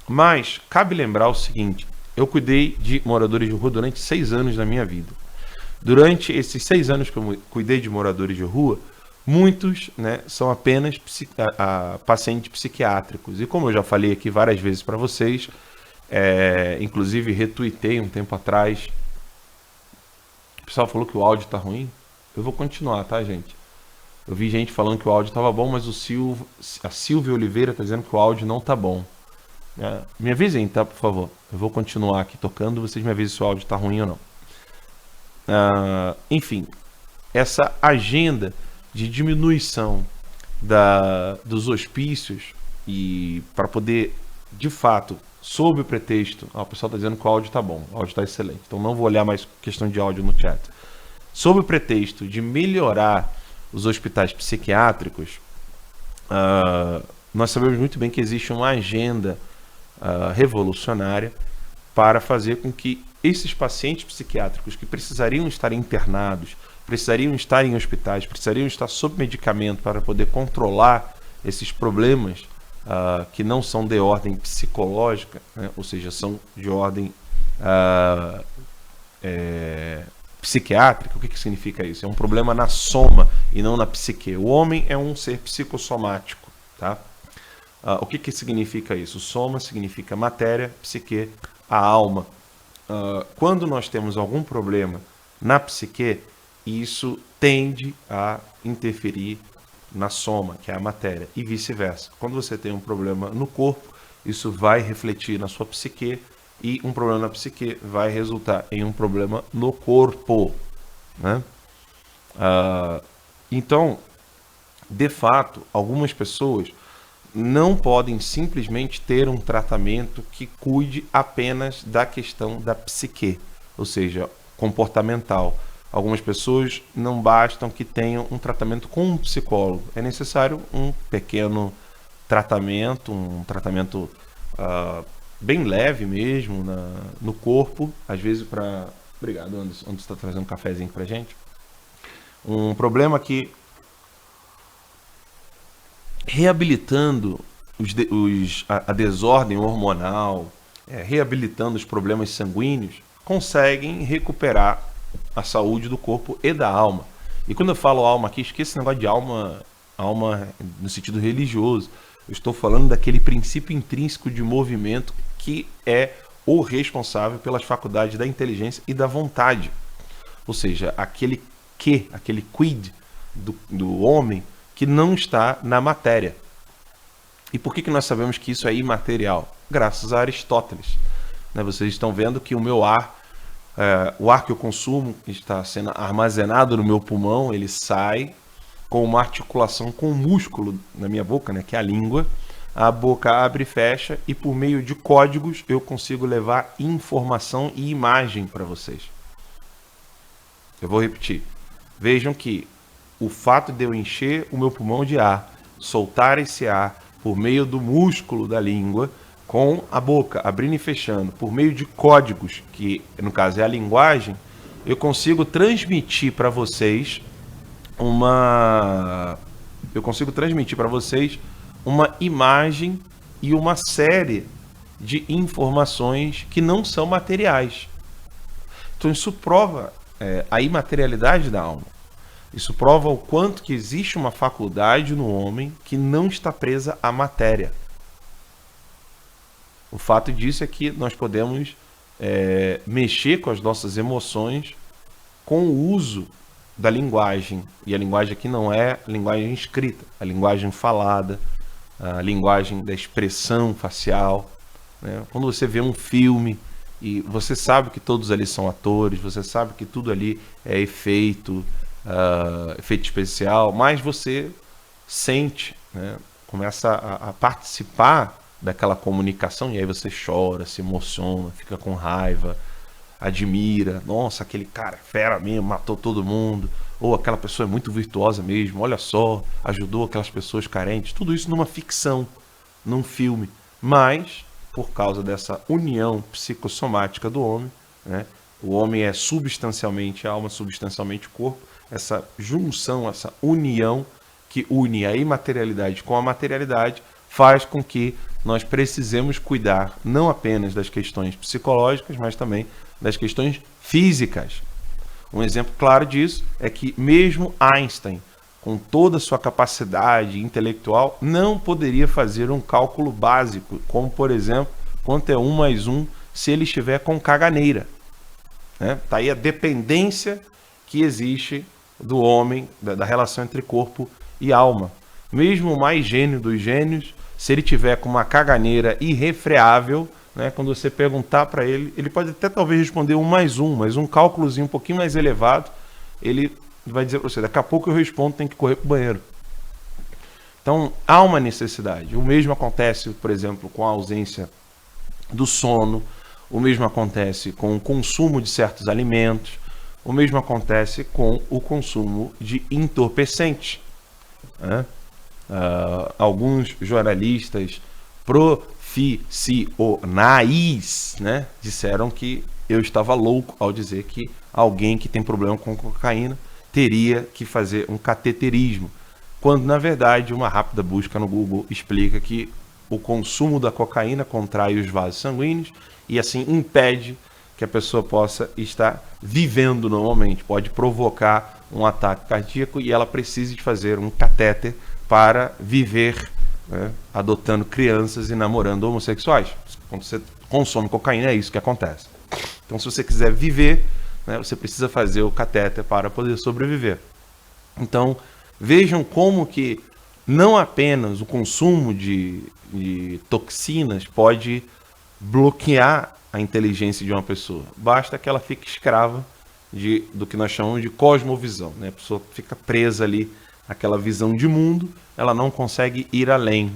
Mas cabe lembrar o seguinte: eu cuidei de moradores de rua durante 6 anos da minha vida. Durante esses 6 anos que eu cuidei de moradores de rua, muitos, né, são apenas pacientes psiquiátricos. E como eu já falei aqui várias vezes para vocês, inclusive retuitei um tempo atrás, o pessoal falou que o áudio tá ruim. Eu vou continuar, tá, gente? Eu vi gente falando que o áudio estava bom, mas a Silvia Oliveira está dizendo que o áudio não tá bom. Me avisem, tá, por favor. Eu vou continuar aqui tocando, vocês me avisem se o áudio está ruim ou não. Enfim, essa agenda de diminuição dos hospícios e para poder, de fato, sob o pretexto, o pessoal está dizendo que o áudio está bom, o áudio está excelente, então não vou olhar mais questão de áudio no chat. Sob o pretexto de melhorar os hospitais psiquiátricos, nós sabemos muito bem que existe uma agenda revolucionária para fazer com que esses pacientes psiquiátricos que precisariam estar internados, precisariam estar em hospitais, precisariam estar sob medicamento para poder controlar esses problemas que não são de ordem psicológica, né? Ou seja, são de ordem psiquiátrica. O que significa isso? É um problema na soma e não na psique. O homem é um ser psicossomático, tá? O que significa isso? Soma significa matéria, psique, a alma. Quando nós temos algum problema na psique, isso tende a interferir na soma, que é a matéria, e vice-versa. Quando você tem um problema no corpo, isso vai refletir na sua psique, e um problema na psique vai resultar em um problema no corpo, né? Então, de fato, algumas pessoas não podem simplesmente ter um tratamento que cuide apenas da questão da psique, ou seja, comportamental. Algumas pessoas não bastam que tenham um tratamento com um psicólogo. É necessário um pequeno tratamento, bem leve mesmo no corpo, às vezes para... Obrigado, Anderson. Onde está trazendo um cafezinho para gente? Um problema que reabilitando a desordem hormonal, reabilitando os problemas sanguíneos, conseguem recuperar a saúde do corpo e da alma. E quando eu falo alma aqui, esqueça esse negócio de alma no sentido religioso. Eu estou falando daquele princípio intrínseco de movimento que é o responsável pelas faculdades da inteligência e da vontade. Ou seja, aquele quid do homem que não está na matéria. E por que nós sabemos que isso é imaterial? Graças a Aristóteles. Vocês estão vendo que o meu ar, o ar que eu consumo está sendo armazenado no meu pulmão, ele sai com uma articulação com o músculo na minha boca, que é a língua. A boca abre e fecha e por meio de códigos eu consigo levar informação e imagem para vocês. Eu vou repetir. Vejam que o fato de eu encher o meu pulmão de ar, soltar esse ar por meio do músculo da língua, com a boca abrindo e fechando, por meio de códigos, que no caso é a linguagem, eu consigo transmitir para vocês uma imagem e uma série de informações que não são materiais. Então isso prova a imaterialidade da alma. Isso prova o quanto que existe uma faculdade no homem que não está presa à matéria. O fato disso é que nós podemos mexer com as nossas emoções com o uso da linguagem. E a linguagem aqui não é linguagem escrita, a linguagem falada, a linguagem da expressão facial. Quando você vê um filme e você sabe que todos ali são atores, você sabe que tudo ali é efeito especial, mas você sente, começa a participar daquela comunicação e aí você chora, se emociona, fica com raiva, admira, nossa, aquele cara fera mesmo, matou todo mundo, ou aquela pessoa é muito virtuosa mesmo, olha só, ajudou aquelas pessoas carentes, tudo isso numa ficção, num filme, mas por causa dessa união psicossomática do homem, o homem é substancialmente alma, substancialmente corpo, essa junção, essa união que une a imaterialidade com a materialidade faz com que nós precisamos cuidar não apenas das questões psicológicas, mas também das questões físicas. Um exemplo claro disso é que mesmo Einstein, com toda a sua capacidade intelectual, não poderia fazer um cálculo básico, como, por exemplo, quanto é 1 mais 1 se ele estiver com caganeira. Tá aí a dependência que existe do homem, da relação entre corpo e alma. Mesmo o mais gênio dos gênios, se ele tiver com uma caganeira irrefreável, quando você perguntar para ele, ele pode até talvez responder 1 mais 1, mas um cálculozinho um pouquinho mais elevado, ele vai dizer para você, daqui a pouco eu respondo, tem que correr para o banheiro. Então, há uma necessidade. O mesmo acontece, por exemplo, com a ausência do sono, o mesmo acontece com o consumo de certos alimentos, o mesmo acontece com o consumo de entorpecentes. Alguns jornalistas profissionais, disseram que eu estava louco ao dizer que alguém que tem problema com cocaína teria que fazer um cateterismo, quando na verdade uma rápida busca no Google explica que o consumo da cocaína contrai os vasos sanguíneos e assim impede que a pessoa possa estar vivendo normalmente, pode provocar um ataque cardíaco e ela precisa de fazer um catéter para viver, adotando crianças e namorando homossexuais. Quando você consome cocaína, é isso que acontece. Então, se você quiser viver, você precisa fazer o catéter para poder sobreviver. Então, vejam como que não apenas o consumo de toxinas pode bloquear a inteligência de uma pessoa. Basta que ela fique escrava do que nós chamamos de cosmovisão. A pessoa fica presa ali àquela visão de mundo, ela não consegue ir além.